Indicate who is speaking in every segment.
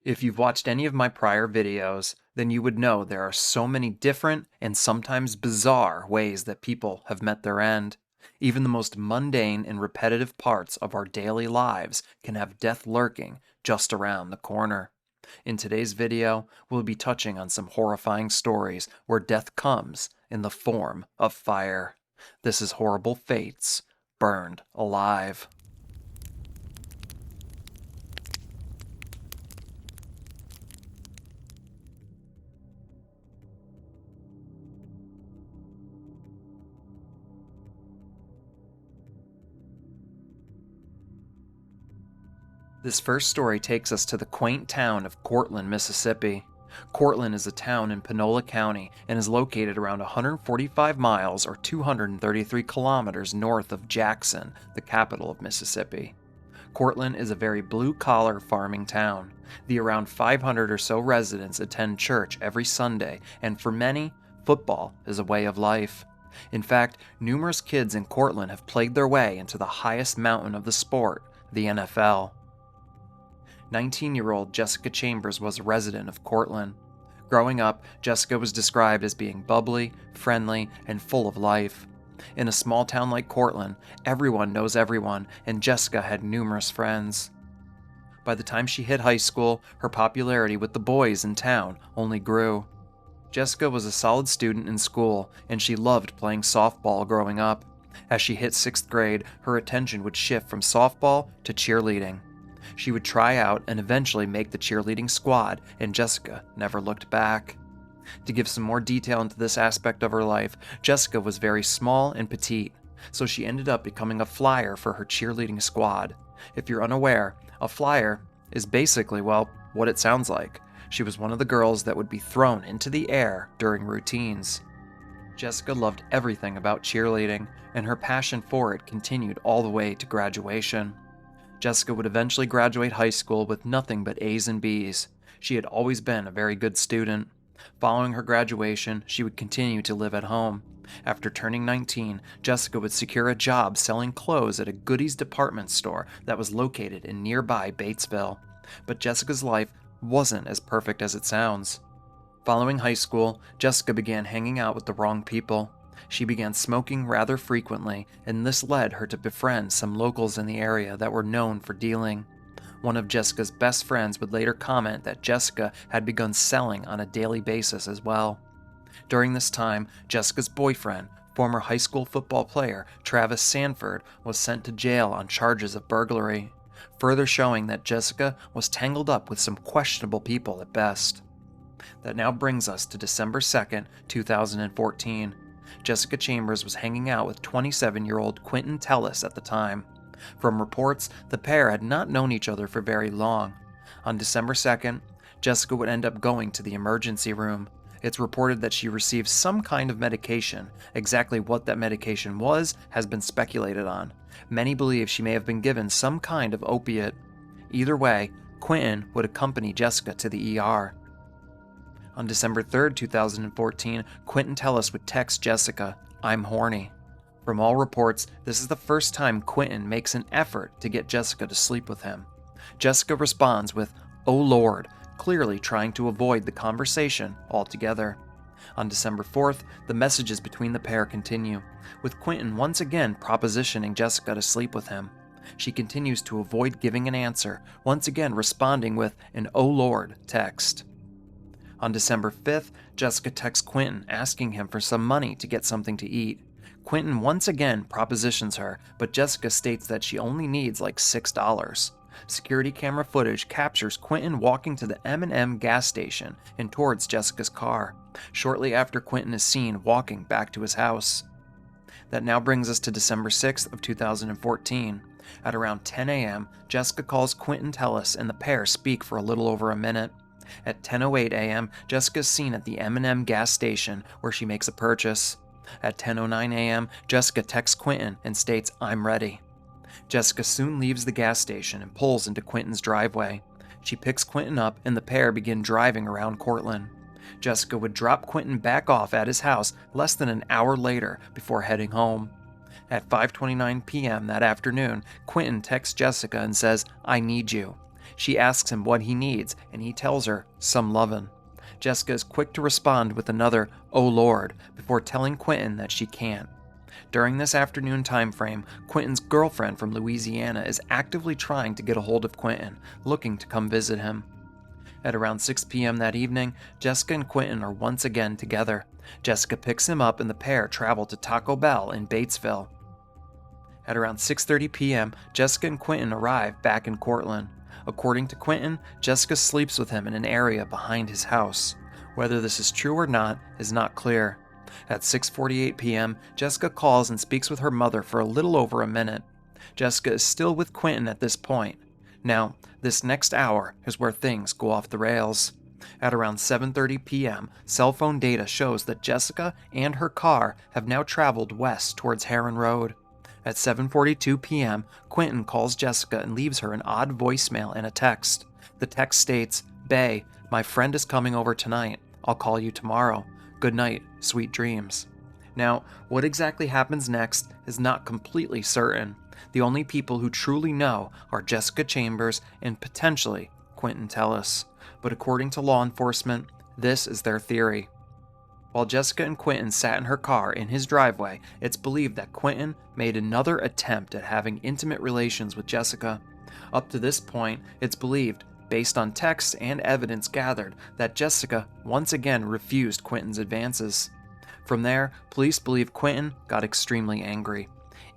Speaker 1: If you've watched any of my prior videos, then you would know there are so many different and sometimes bizarre ways that people have met their end. Even the most mundane and repetitive parts of our daily lives can have death lurking just around the corner. In today's video, we'll be touching on some horrifying stories where death comes in the form of fire. This is Horrible Fates, Burned Alive. This first story takes us to the quaint town of Cortland, Mississippi. Cortland is a town in Panola County and is located around 145 miles or 233 kilometers north of Jackson, the capital of Mississippi. Cortland is a very blue-collar farming town. The around 500 or so residents attend church every Sunday, and for many, football is a way of life. In fact, numerous kids in Cortland have played their way into the highest mountain of the sport, the NFL. 19-year-old Jessica Chambers was a resident of Cortland. Growing up, Jessica was described as being bubbly, friendly, and full of life. In a small town like Cortland, everyone knows everyone, and Jessica had numerous friends. By the time she hit high school, her popularity with the boys in town only grew. Jessica was a solid student in school, and she loved playing softball growing up. As she hit 6th grade, her attention would shift from softball to cheerleading. She would try out and eventually make the cheerleading squad, and Jessica never looked back. To give some more detail into this aspect of her life, Jessica was very small and petite, so she ended up becoming a flyer for her cheerleading squad. If you're unaware, a flyer is basically, well, what it sounds like. She was one of the girls that would be thrown into the air during routines. Jessica loved everything about cheerleading, and her passion for it continued all the way to graduation. Jessica would eventually graduate high school with nothing but A's and B's. She had always been a very good student. Following her graduation, she would continue to live at home. After turning 19, Jessica would secure a job selling clothes at a goodies department store that was located in nearby Batesville. But Jessica's life wasn't as perfect as it sounds. Following high school, Jessica began hanging out with the wrong people. She began smoking rather frequently, and this led her to befriend some locals in the area that were known for dealing. One of Jessica's best friends would later comment that Jessica had begun selling on a daily basis as well. During this time, Jessica's boyfriend, former high school football player Travis Sanford, was sent to jail on charges of burglary, further showing that Jessica was tangled up with some questionable people at best. That now brings us to December 2nd, 2014. Jessica Chambers was hanging out with 27-year-old Quentin Tellis at the time. From reports, the pair had not known each other for very long. On December 2nd, Jessica would end up going to the emergency room. It's reported that she received some kind of medication. Exactly what that medication was has been speculated on. Many believe she may have been given some kind of opiate. Either way, Quentin would accompany Jessica to the ER. On December 3rd, 2014, Quentin Tellis would text Jessica, "I'm horny." From all reports, this is the first time Quentin makes an effort to get Jessica to sleep with him. Jessica responds with, "Oh Lord," clearly trying to avoid the conversation altogether. On December 4th, the messages between the pair continue, with Quentin once again propositioning Jessica to sleep with him. She continues to avoid giving an answer, once again responding with an "Oh Lord" text. On December 5th, Jessica texts Quentin asking him for some money to get something to eat. Quentin once again propositions her, but Jessica states that she only needs like $6. Security camera footage captures Quentin walking to the M&M gas station and towards Jessica's car. Shortly after, Quentin is seen walking back to his house. That now brings us to December 6th of 2014. At around 10 a.m., Jessica calls Quentin Tellis and the pair speak for a little over a minute. At 10:08 a.m., Jessica is seen at the M&M gas station where she makes a purchase. At 10:09 a.m., Jessica texts Quentin and states, "I'm ready." Jessica soon leaves the gas station and pulls into Quentin's driveway. She picks Quentin up and the pair begin driving around Cortland. Jessica would drop Quentin back off at his house less than an hour later before heading home. At 5:29 p.m. that afternoon, Quentin texts Jessica and says, "I need you." She asks him what he needs, and he tells her some lovin'. Jessica is quick to respond with another "Oh Lord" before telling Quentin that she can't. During this afternoon time frame, Quentin's girlfriend from Louisiana is actively trying to get a hold of Quentin, looking to come visit him. At around 6 p.m. that evening, Jessica and Quentin are once again together. Jessica picks him up and the pair travel to Taco Bell in Batesville. At around 6:30 p.m., Jessica and Quentin arrive back in Cortland. According to Quentin, Jessica sleeps with him in an area behind his house. Whether this is true or not is not clear. At 6:48 p.m., Jessica calls and speaks with her mother for a little over a minute. Jessica is still with Quentin at this point. Now, this next hour is where things go off the rails. At around 7:30 p.m., cell phone data shows that Jessica and her car have now traveled west towards Heron Road. At 7:42 p.m., Quentin calls Jessica and leaves her an odd voicemail and a text. The text states, "Bae, my friend is coming over tonight. I'll call you tomorrow. Good night, sweet dreams." Now, what exactly happens next is not completely certain. The only people who truly know are Jessica Chambers and potentially Quentin Tellis. But according to law enforcement, this is their theory. While Jessica and Quentin sat in her car in his driveway, it's believed that Quentin made another attempt at having intimate relations with Jessica. Up to this point, it's believed, based on texts and evidence gathered, that Jessica once again refused Quentin's advances. From there, police believe Quentin got extremely angry.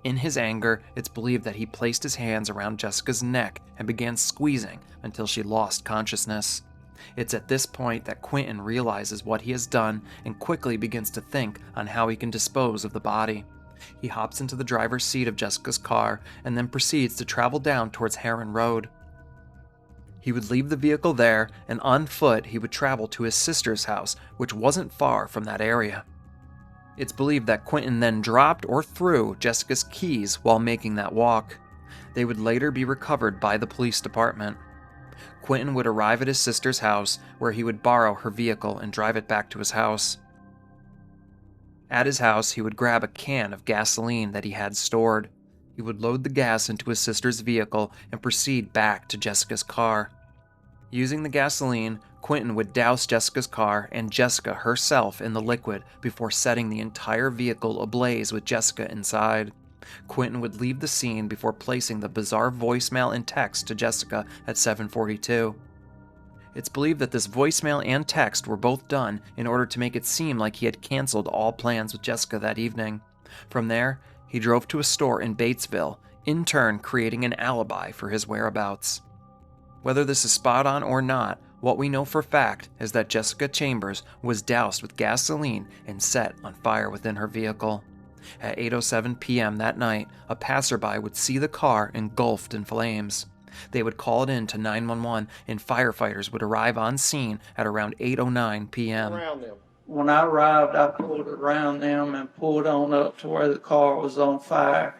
Speaker 1: In his anger, it's believed that he placed his hands around Jessica's neck and began squeezing until she lost consciousness. It's at this point that Quentin realizes what he has done and quickly begins to think on how he can dispose of the body. He hops into the driver's seat of Jessica's car and then proceeds to travel down towards Heron Road. He would leave the vehicle there, and on foot he would travel to his sister's house, which wasn't far from that area. It's believed that Quentin then dropped or threw Jessica's keys while making that walk. They would later be recovered by the police department. Quentin would arrive at his sister's house, where he would borrow her vehicle and drive it back to his house. At his house, he would grab a can of gasoline that he had stored. He would load the gas into his sister's vehicle and proceed back to Jessica's car. Using the gasoline, Quentin would douse Jessica's car and Jessica herself in the liquid before setting the entire vehicle ablaze with Jessica inside. Quentin would leave the scene before placing the bizarre voicemail and text to Jessica at 7:42. It's believed that this voicemail and text were both done in order to make it seem like he had canceled all plans with Jessica that evening. From there, he drove to a store in Batesville, in turn creating an alibi for his whereabouts. Whether this is spot on or not, what we know for fact is that Jessica Chambers was doused with gasoline and set on fire within her vehicle. At 8:07 p.m. that night, a passerby would see the car engulfed in flames. They would call it in to 911, and firefighters would arrive on scene at around 8:09 p.m.
Speaker 2: When I arrived, I pulled around them and pulled on up to where the car was on fire.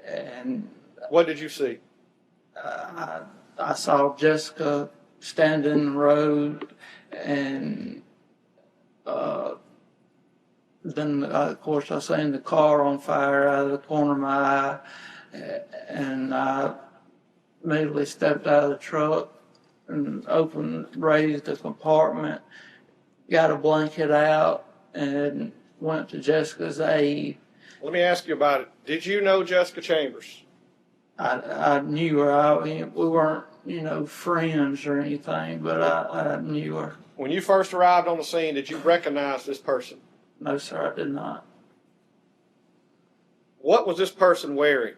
Speaker 2: And
Speaker 3: what did you see?
Speaker 2: I saw Jessica standing in the road, and then, of course, I seen the car on fire out of the corner of my eye, and I immediately stepped out of the truck and raised the compartment, got a blanket out, and went to Jessica's aid.
Speaker 3: Let me ask you about it. Did you know Jessica Chambers?
Speaker 2: I knew her. We weren't, friends or anything, but I knew her.
Speaker 3: When you first arrived on the scene, did you recognize this person?
Speaker 2: No, sir, I did not.
Speaker 3: What was this person wearing?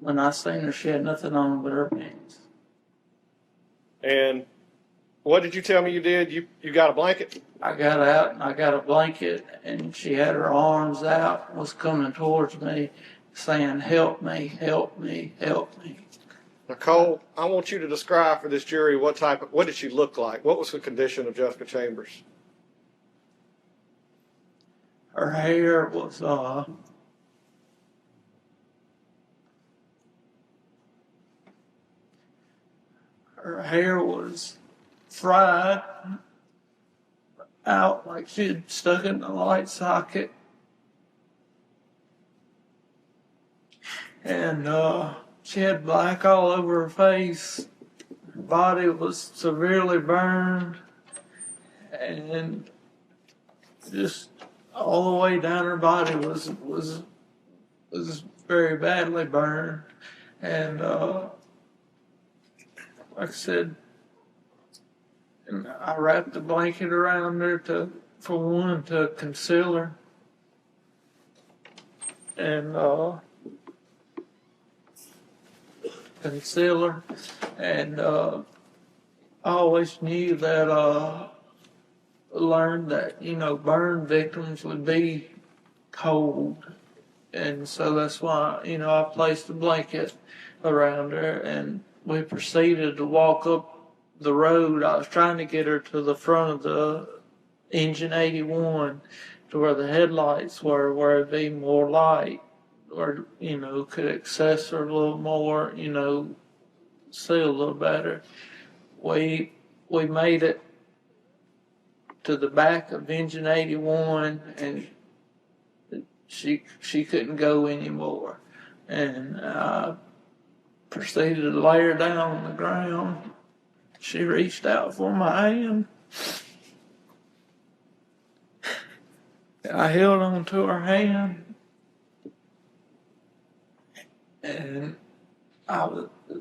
Speaker 2: When I seen her, she had nothing on but her pants.
Speaker 3: And what did you tell me you did? You got a blanket?
Speaker 2: I got out and I got a blanket, and she had her arms out, was coming towards me, saying, "Help me, help me, help me."
Speaker 3: Nicole, I want you to describe for this jury what did she look like? What was the condition of Jessica Chambers?
Speaker 2: Her hair was fried out like she'd stuck it in a light socket. And She had black all over her face. Her body was severely burned, and just all the way down her body was very badly burned. And like I said, and I wrapped the blanket around her for one, to conceal her. And I always knew that learned that, burn victims would be cold. And so that's why, I placed a blanket around her, and we proceeded to walk up the road. I was trying to get her to the front of the engine 81 to where the headlights were, where it'd be more light, or, could access her a little more, see a little better. We made it to the back of engine 81, and she couldn't go anymore. And I proceeded to lay her down on the ground. She reached out for my hand. I held on to her hand, and I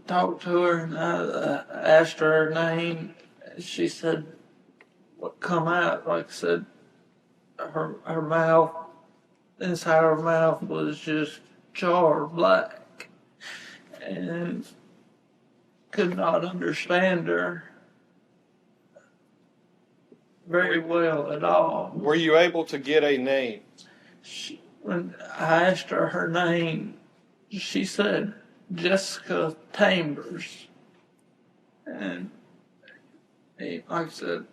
Speaker 2: talked to her, and I asked her name. She said, what come out? Like I said, her mouth, inside her mouth was just charred black, and could not understand her very well at all.
Speaker 3: Were you able to get a name?
Speaker 2: When I asked her name, she said Jessica Chambers. And like I said,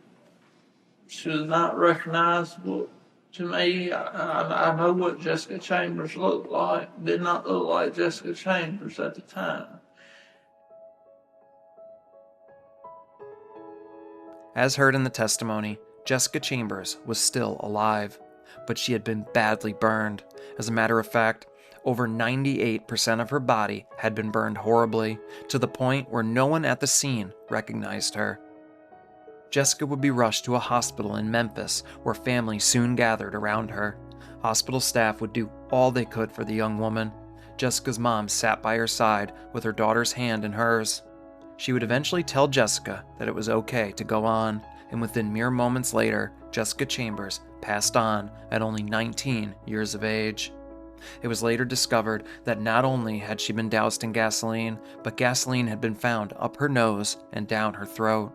Speaker 2: she was not recognizable to me. I know what Jessica Chambers looked like. Did not look like Jessica Chambers at the time.
Speaker 1: As heard in the testimony, Jessica Chambers was still alive, but she had been badly burned. As a matter of fact, over 98% of her body had been burned horribly, to the point where no one at the scene recognized her. Jessica would be rushed to a hospital in Memphis, where family soon gathered around her. Hospital staff would do all they could for the young woman. Jessica's mom sat by her side with her daughter's hand in hers. She would eventually tell Jessica that it was okay to go on, and within mere moments later, Jessica Chambers passed on at only 19 years of age. It was later discovered that not only had she been doused in gasoline, but gasoline had been found up her nose and down her throat.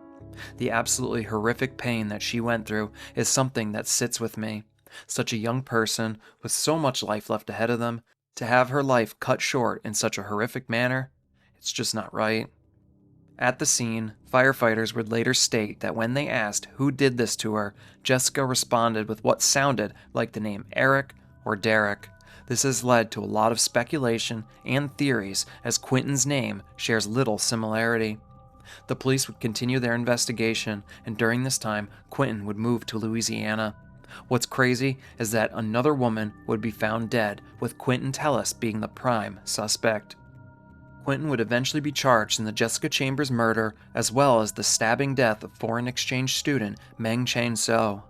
Speaker 1: The absolutely horrific pain that she went through is something that sits with me. Such a young person with so much life left ahead of them, to have her life cut short in such a horrific manner, it's just not right. At the scene, firefighters would later state that when they asked who did this to her, Jessica responded with what sounded like the name Eric or Derek. This has led to a lot of speculation and theories, as Quentin's name shares little similarity. The police would continue their investigation, and during this time, Quentin would move to Louisiana. What's crazy is that another woman would be found dead, with Quentin Tellis being the prime suspect. Quentin would eventually be charged in the Jessica Chambers murder, as well as the stabbing death of foreign exchange student Meng Chang So.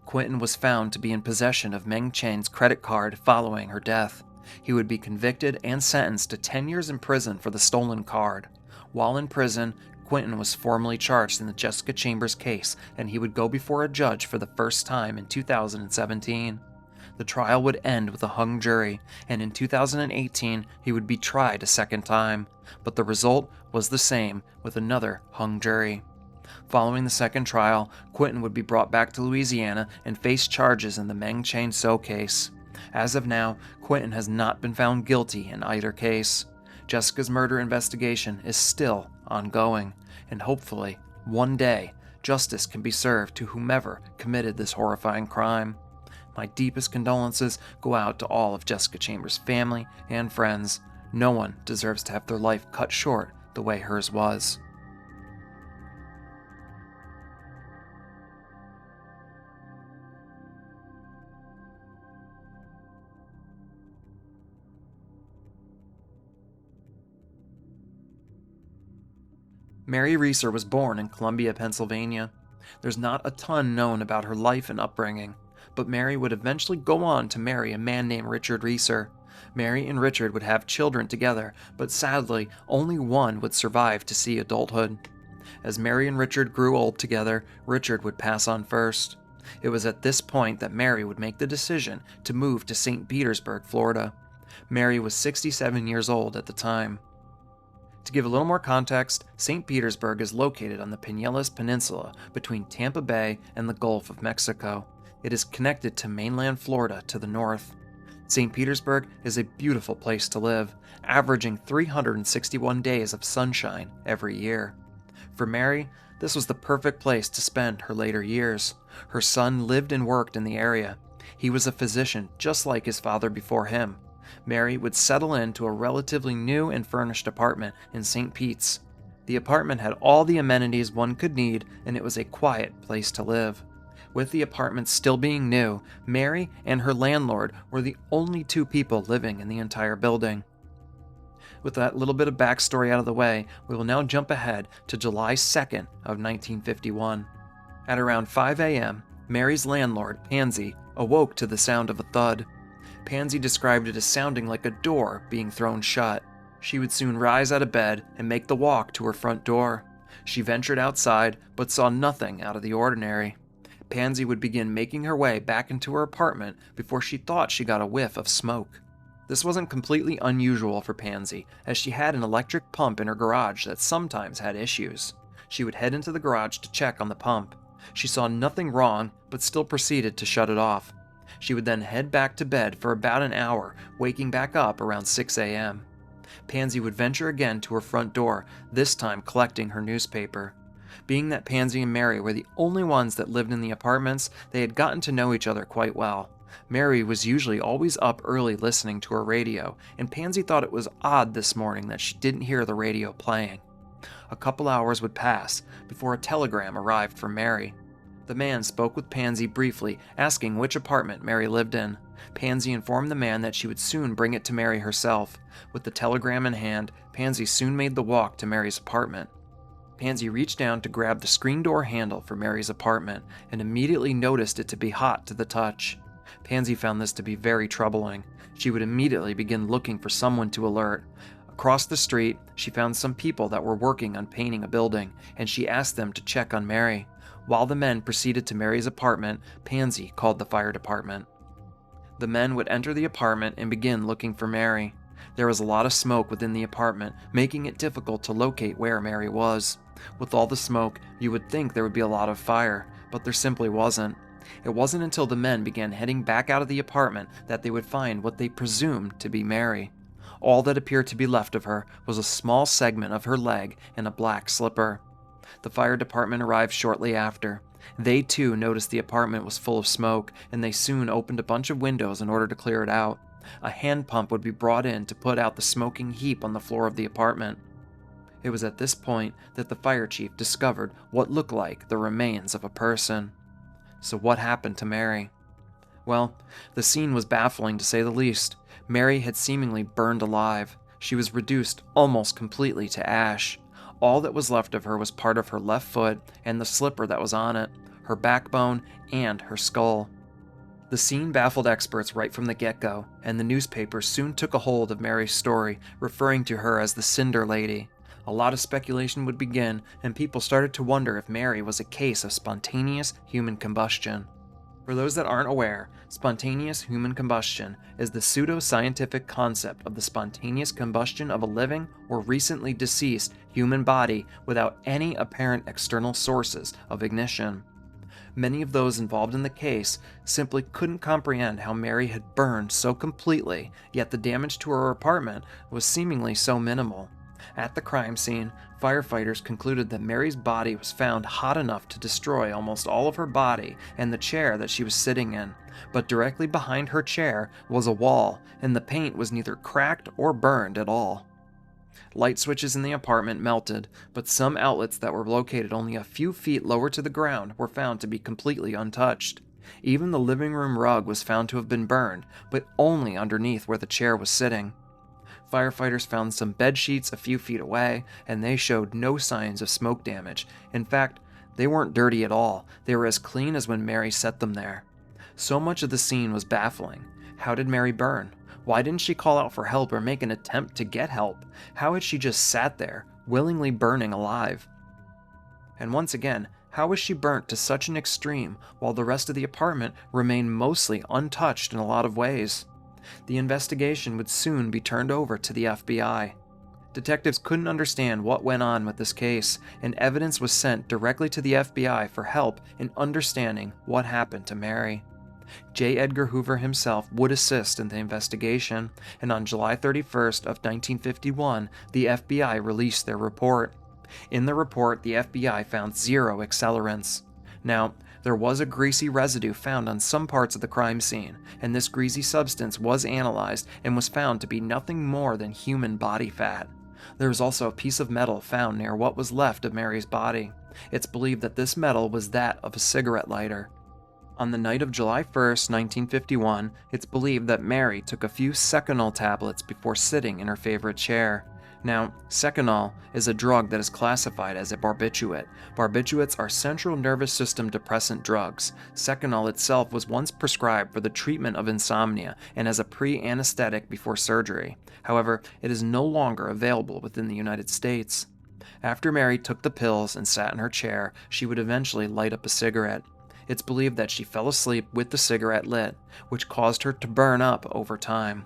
Speaker 1: Quentin was found to be in possession of Meng Chang's credit card following her death. He would be convicted and sentenced to 10 years in prison for the stolen card. While in prison, Quentin was formally charged in the Jessica Chambers case, and he would go before a judge for the first time in 2017. The trial would end with a hung jury, and in 2018 he would be tried a second time, but the result was the same, with another hung jury. Following the second trial, Quentin would be brought back to Louisiana and face charges in the Meng Chang So case. As of now, Quentin has not been found guilty in either case. Jessica's murder investigation is still ongoing, and hopefully, one day, justice can be served to whomever committed this horrifying crime. My deepest condolences go out to all of Jessica Chambers' family and friends. No one deserves to have their life cut short the way hers was. Mary Reeser was born in Columbia, Pennsylvania. There's not a ton known about her life and upbringing, but Mary would eventually go on to marry a man named Richard Reeser. Mary and Richard would have children together, but sadly, only one would survive to see adulthood. As Mary and Richard grew old together, Richard would pass on first. It was at this point that Mary would make the decision to move to St. Petersburg, Florida. Mary was 67 years old at the time. To give a little more context, St. Petersburg is located on the Pinellas Peninsula between Tampa Bay and the Gulf of Mexico. It is connected to mainland Florida to the north. St. Petersburg is a beautiful place to live, averaging 361 days of sunshine every year. For Mary, this was the perfect place to spend her later years. Her son lived and worked in the area. He was a physician just like his father before him. Mary would settle into a relatively new and furnished apartment in St. Pete's. The apartment had all the amenities one could need, and it was a quiet place to live. With the apartment still being new, Mary and her landlord were the only two people living in the entire building. With that little bit of backstory out of the way, we will now jump ahead to July 2nd of 1951. At around 5 a.m., Mary's landlord, Pansy, awoke to the sound of a thud. Pansy described it as sounding like a door being thrown shut. She would soon rise out of bed and make the walk to her front door. She ventured outside, but saw nothing out of the ordinary. Pansy would begin making her way back into her apartment before she thought she got a whiff of smoke. This wasn't completely unusual for Pansy, as she had an electric pump in her garage that sometimes had issues. She would head into the garage to check on the pump. She saw nothing wrong, but still proceeded to shut it off. She would then head back to bed for about an hour, waking back up around 6 a.m. Pansy would venture again to her front door, this time collecting her newspaper. Being that Pansy and Mary were the only ones that lived in the apartments, they had gotten to know each other quite well. Mary was usually always up early listening to her radio, and Pansy thought it was odd this morning that she didn't hear the radio playing. A couple hours would pass before a telegram arrived from Mary. The man spoke with Pansy briefly, asking which apartment Mary lived in. Pansy informed the man that she would soon bring it to Mary herself. With the telegram in hand, Pansy soon made the walk to Mary's apartment. Pansy reached down to grab the screen door handle for Mary's apartment and immediately noticed it to be hot to the touch. Pansy found this to be very troubling. She would immediately begin looking for someone to alert. Across the street, she found some people that were working on painting a building, and she asked them to check on Mary. While the men proceeded to Mary's apartment, Pansy called the fire department. The men would enter the apartment and begin looking for Mary. There was a lot of smoke within the apartment, making it difficult to locate where Mary was. With all the smoke, you would think there would be a lot of fire, but there simply wasn't. It wasn't until the men began heading back out of the apartment that they would find what they presumed to be Mary. All that appeared to be left of her was a small segment of her leg and a black slipper. The fire department arrived shortly after. They too noticed the apartment was full of smoke, and they soon opened a bunch of windows in order to clear it out. A hand pump would be brought in to put out the smoking heap on the floor of the apartment. It was at this point that the fire chief discovered what looked like the remains of a person. So what happened to Mary? Well, the scene was baffling to say the least. Mary had seemingly burned alive. She was reduced almost completely to ash. All that was left of her was part of her left foot and the slipper that was on it, her backbone, and her skull. The scene baffled experts right from the get-go, and the newspapers soon took a hold of Mary's story, referring to her as the Cinder Lady. A lot of speculation would begin, and people started to wonder if Mary was a case of spontaneous human combustion. For those that aren't aware, spontaneous human combustion is the pseudo-scientific concept of the spontaneous combustion of a living or recently deceased human body without any apparent external sources of ignition. Many of those involved in the case simply couldn't comprehend how Mary had burned so completely, yet the damage to her apartment was seemingly so minimal. At the crime scene, firefighters concluded that Mary's body was found hot enough to destroy almost all of her body and the chair that she was sitting in, but directly behind her chair was a wall, and the paint was neither cracked or burned at all. Light switches in the apartment melted, but some outlets that were located only a few feet lower to the ground were found to be completely untouched. Even the living room rug was found to have been burned, but only underneath where the chair was sitting. Firefighters found some bed sheets a few feet away, and they showed no signs of smoke damage. In fact, they weren't dirty at all. They were as clean as when Mary set them there. So much of the scene was baffling. How did Mary burn? Why didn't she call out for help or make an attempt to get help? How had she just sat there, willingly burning alive? And once again, how was she burnt to such an extreme while the rest of the apartment remained mostly untouched in a lot of ways? The investigation would soon be turned over to the FBI. Detectives couldn't understand what went on with this case, and evidence was sent directly to the FBI for help in understanding what happened to Mary. J. Edgar Hoover himself would assist in the investigation, and on July 31st of 1951, the FBI released their report. In the report, the FBI found 0 accelerants. Now, there was a greasy residue found on some parts of the crime scene, and this greasy substance was analyzed and was found to be nothing more than human body fat. There was also a piece of metal found near what was left of Mary's body. It's believed that this metal was that of a cigarette lighter. On the night of July 1st, 1951, it's believed that Mary took a few Seconal tablets before sitting in her favorite chair. Now, Seconal is a drug that is classified as a barbiturate. Barbiturates are central nervous system depressant drugs. Seconal itself was once prescribed for the treatment of insomnia and as a pre-anesthetic before surgery. However, it is no longer available within the United States. After Mary took the pills and sat in her chair, she would eventually light up a cigarette. It's believed that she fell asleep with the cigarette lit, which caused her to burn up over time.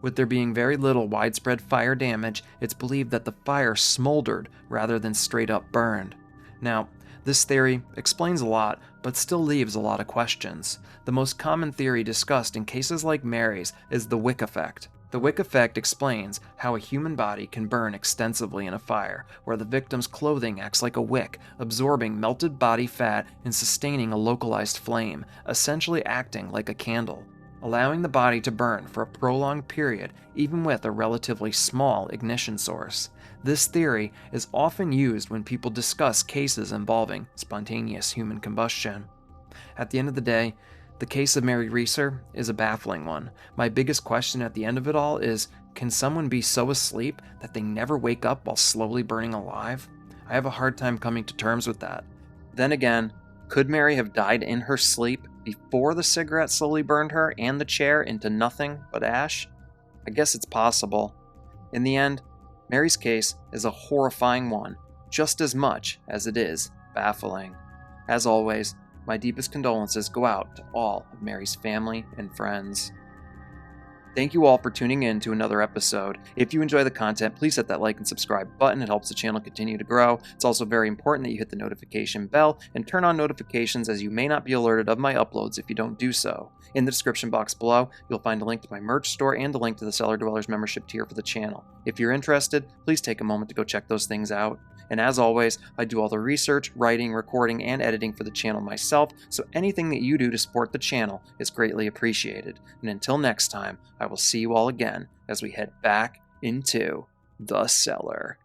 Speaker 1: With there being very little widespread fire damage, it's believed that the fire smoldered rather than straight up burned. Now, this theory explains a lot, but still leaves a lot of questions. The most common theory discussed in cases like Mary's is the wick effect. The wick effect explains how a human body can burn extensively in a fire, where the victim's clothing acts like a wick, absorbing melted body fat and sustaining a localized flame, essentially acting like a candle, allowing the body to burn for a prolonged period, even with a relatively small ignition source. This theory is often used when people discuss cases involving spontaneous human combustion. At the end of the day, the case of Mary Reeser is a baffling one. My biggest question at the end of it all is, can someone be so asleep that they never wake up while slowly burning alive? I have a hard time coming to terms with that. Then again, could Mary have died in her sleep before the cigarette slowly burned her and the chair into nothing but ash? I guess it's possible. In the end, Mary's case is a horrifying one, just as much as it is baffling. As always, my deepest condolences go out to all of Mary's family and friends. Thank you all for tuning in to another episode. If you enjoy the content, please hit that like and subscribe button. It helps the channel continue to grow. It's also very important that you hit the notification bell and turn on notifications, as you may not be alerted of my uploads if you don't do so. In the description box below, you'll find a link to my merch store and a link to the Cellar Dwellers membership tier for the channel. If you're interested, please take a moment to go check those things out. And as always, I do all the research, writing, recording, and editing for the channel myself, so anything that you do to support the channel is greatly appreciated. And until next time, I will see you all again as we head back into the cellar.